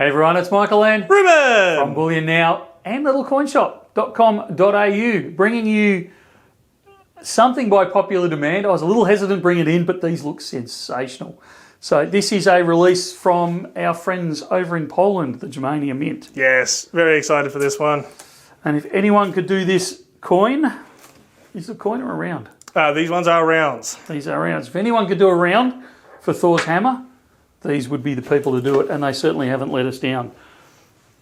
Hey everyone, it's Michael and Ruben from Bullion Now and littlecoinshop.com.au, bringing you something by popular demand. I was a little hesitant bringing it in, but these look sensational. So this is a release from our friends over in Poland, the Germania Mint. Yes, very excited for this one. And if anyone could do this coin, is it a coin or a round? These ones are rounds. These are rounds. If anyone could do a round for Thor's hammer, these would be the people to do it, and they certainly haven't let us down.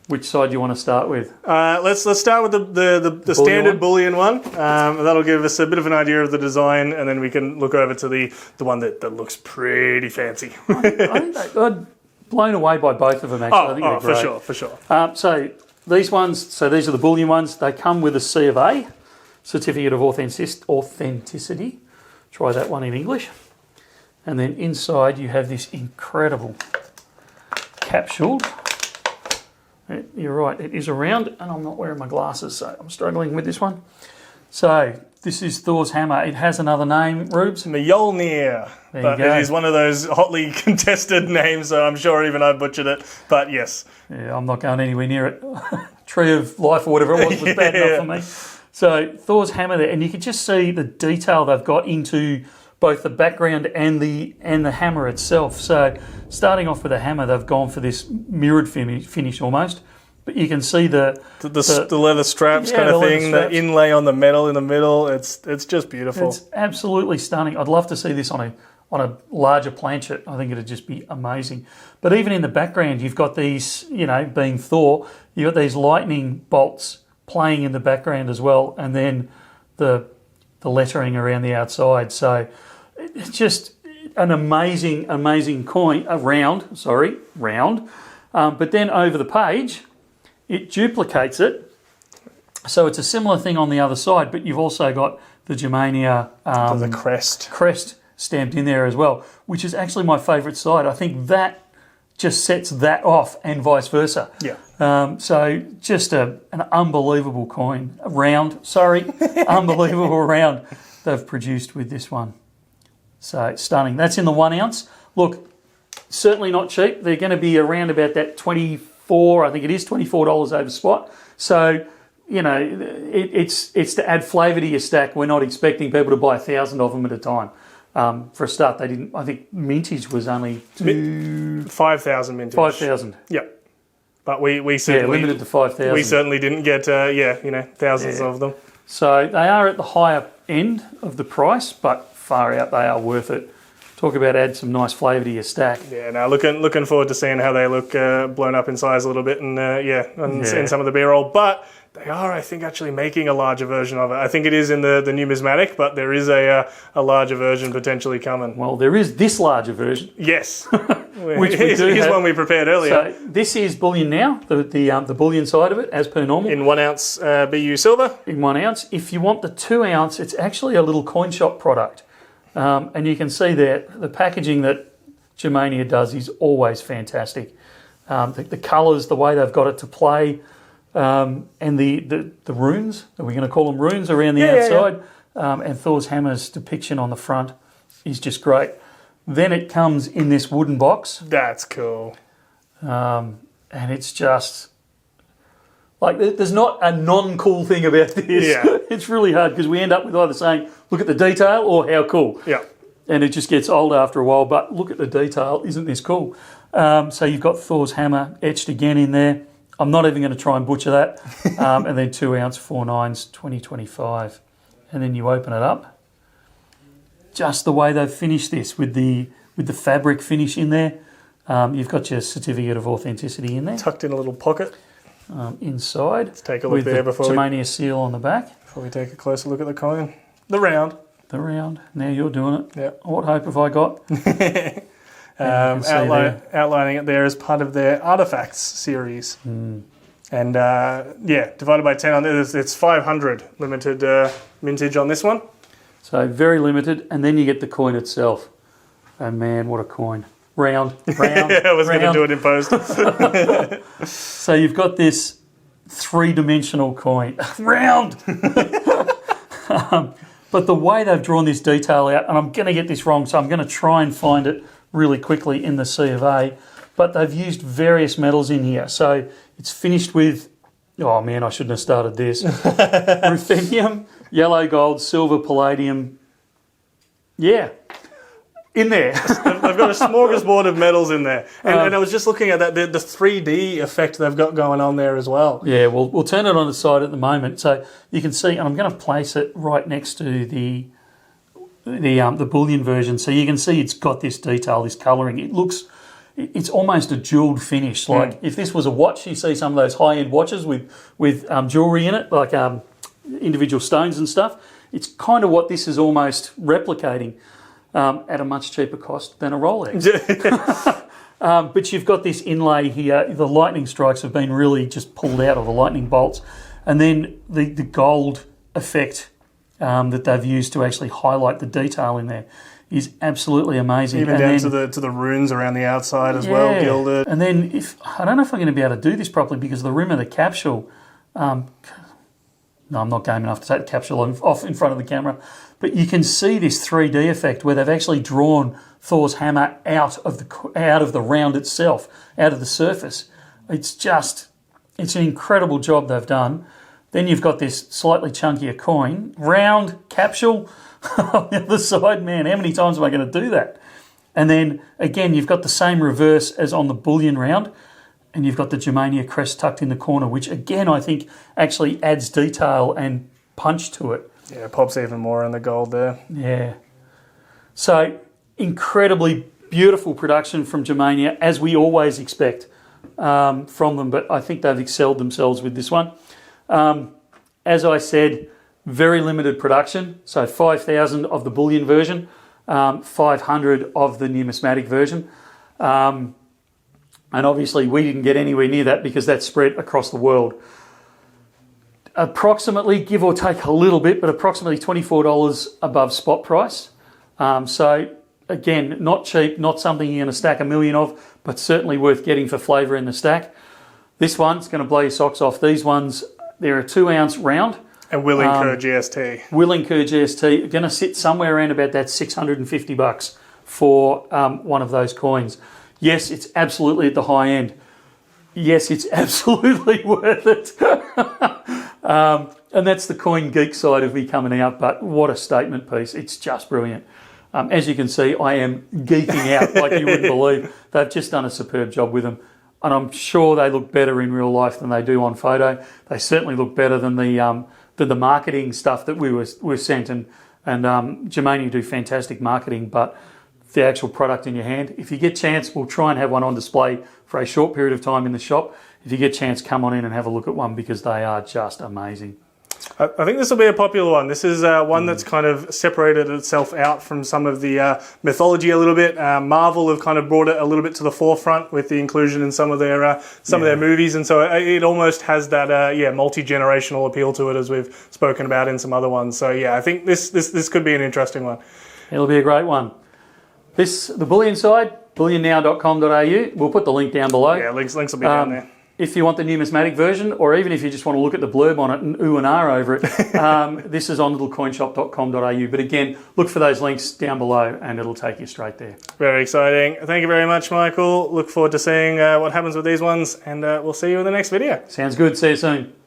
Which side do you want to start with? Let's start with the standard bullion one. That'll give us a bit of an idea of the design, and then we can look over to the one that looks pretty fancy. I think I'm blown away by both of them, actually. I think they're great. for sure. So these ones, these are the bullion ones. They come with a C of A, Certificate of Authenticity. Try that one in English. And then inside you have this incredible capsule. You're right, it is a round, and I'm not wearing my glasses, so I'm struggling with this one. So this is Thor's hammer. It has another name, Rubes. Mjolnir. But it is one of those hotly contested names, so I'm sure even I butchered it. But yes. Yeah, I'm not going anywhere near it. Tree of Life or whatever it was bad enough for me. So Thor's hammer there, and you can just see the detail they've got into both the background and the hammer itself. So starting off with the hammer, they've gone for this mirrored finish almost. But you can see the leather straps kind of thing, the inlay on the metal in the middle. It's just beautiful. It's absolutely stunning. I'd love to see this on a larger planchet. I think it'd just be amazing. But even in the background, you've got these, being Thor, you've got these lightning bolts playing in the background as well, and then the lettering around the outside. So it's just an amazing coin, round. But then over the page, it duplicates it. So it's a similar thing on the other side, but you've also got the Germania the crest stamped in there as well, which is actually my favourite side. I think that just sets that off, and vice versa. Yeah. So just an unbelievable coin, unbelievable round they've produced with this one. So it's stunning. That's in the 1 ounce. Look, certainly not cheap. They're going to be around about that $24. I think it is $24 over spot. So it's to add flavour to your stack. We're not expecting people to buy 1,000 of them at a time. For a start, they didn't. I think mintage was only 5,000 mintage. 5,000. Yeah, but we certainly limited to 5,000. We certainly didn't get thousands of them. So they are at the higher end of the price, but far out they are worth it. Talk about add some nice flavour to your stack. Yeah, now looking forward to seeing how they look blown up in size a little bit, and in some of the B-roll. But they are, I think, actually making a larger version of it. I think it is in the numismatic, but there is a larger version potentially coming. Well, there is this larger version. Yes, which here's one we prepared earlier. So this is Bullion Now, the bullion side of it, as per normal. In 1 ounce BU silver. In 1 ounce. If you want the 2 ounce, it's actually a little coin shop product. And you can see there, the packaging that Germania does is always fantastic. The colours, the way they've got it to play, and the runes, are we going to call them runes, around the outside, and Thor's hammer's depiction on the front is just great. Then it comes in this wooden box. That's cool. And it's just... like, there's not a non-cool thing about this. Yeah. It's really hard because we end up with either saying, look at the detail, or how cool. Yeah. And it just gets old after a while, but look at the detail, isn't this cool? So you've got Thor's hammer etched again in there. I'm not even going to try and butcher that. And then 2 ounce 4/9s, 2025. And then you open it up. Just the way they've finished this with the fabric finish in there. You've got your Certificate of Authenticity in there. Tucked in a little pocket. Inside. Let's take a look there before the Germania seal on the back. Before we take a closer look at the coin. The round. Now you're doing it. Yeah. What hope have I got? Outlining it there as part of their Artifacts series. And divided by 10 on this, it's 500 limited mintage on this one. So very limited, and then you get the coin itself. And man, what a coin. Round. I was going to do it in post. So you've got this 3-dimensional coin. Round! But the way they've drawn this detail out, and I'm going to get this wrong, so I'm going to try and find it really quickly in the C of A, but they've used various metals in here. So it's finished with, oh man, I shouldn't have started this. Ruthenium, yellow gold, silver, palladium. Yeah, in there. They've got a smorgasbord of metals in there. And I was just looking at that, the 3D effect they've got going on there as well. Yeah, we'll turn it on the side at the moment. So you can see, and I'm going to place it right next to the bullion version. So you can see it's got this detail, this colouring. It's almost a jewelled finish. Like if this was a watch, you see some of those high-end watches with jewellery in it, like individual stones and stuff. It's kind of what this is almost replicating at a much cheaper cost than a Rolex. But you've got this inlay here. The lightning strikes have been really just pulled out of the lightning bolts. And then the gold effect that they've used to actually highlight the detail in there is absolutely amazing. Even down to the runes around the outside as well, gilded. And then I don't know if I'm going to be able to do this properly because the rim of the capsule, no, I'm not game enough to take the capsule off in front of the camera, but you can see this 3D effect where they've actually drawn Thor's hammer out of the round itself, out of the surface. It's an incredible job they've done. Then you've got this slightly chunkier coin, round capsule on the other side. Man, how many times am I going to do that? And then again, you've got the same reverse as on the bullion round, and you've got the Germania crest tucked in the corner, which again I think actually adds detail and punch to it. Yeah, it pops even more in the gold there. Yeah. So incredibly beautiful production from Germania, as we always expect from them, but I think they've excelled themselves with this one. As I said, very limited production, so 5,000 of the bullion version, 500 of the numismatic version. And obviously we didn't get anywhere near that because that's spread across the world. Approximately, give or take a little bit, but approximately $24 above spot price. So again, not cheap, not something you're going to stack a million of, but certainly worth getting for flavour in the stack. This one's going to blow your socks off. These ones, they're a 2-ounce round. And Willing Kerr GST. Willing Kerr GST, going to sit somewhere around about that $650 for one of those coins. Yes, it's absolutely at the high end. Yes, it's absolutely worth it. And that's the coin geek side of me coming out, but what a statement piece. It's just brilliant. As you can see, I am geeking out like you wouldn't believe. They've just done a superb job with them. And I'm sure they look better in real life than they do on photo. They certainly look better than the marketing stuff that we were sent. And Germania do fantastic marketing, but the actual product in your hand. If you get a chance, we'll try and have one on display for a short period of time in the shop. If you get a chance, come on in and have a look at one because they are just amazing. I think this will be a popular one. This is one that's kind of separated itself out from some of the mythology a little bit. Marvel have kind of brought it a little bit to the forefront with the inclusion in some of their movies, and so it almost has that multi-generational appeal to it, as we've spoken about in some other ones. So yeah, I think this could be an interesting one. It'll be a great one. The bullion side, bullionnow.com.au. We'll put the link down below. Yeah, links will be down there. If you want the numismatic version, or even if you just want to look at the blurb on it and ooh and ah over it, this is on littlecoinshop.com.au. But again, look for those links down below and it'll take you straight there. Very exciting. Thank you very much, Michael. Look forward to seeing what happens with these ones, and we'll see you in the next video. Sounds good. See you soon.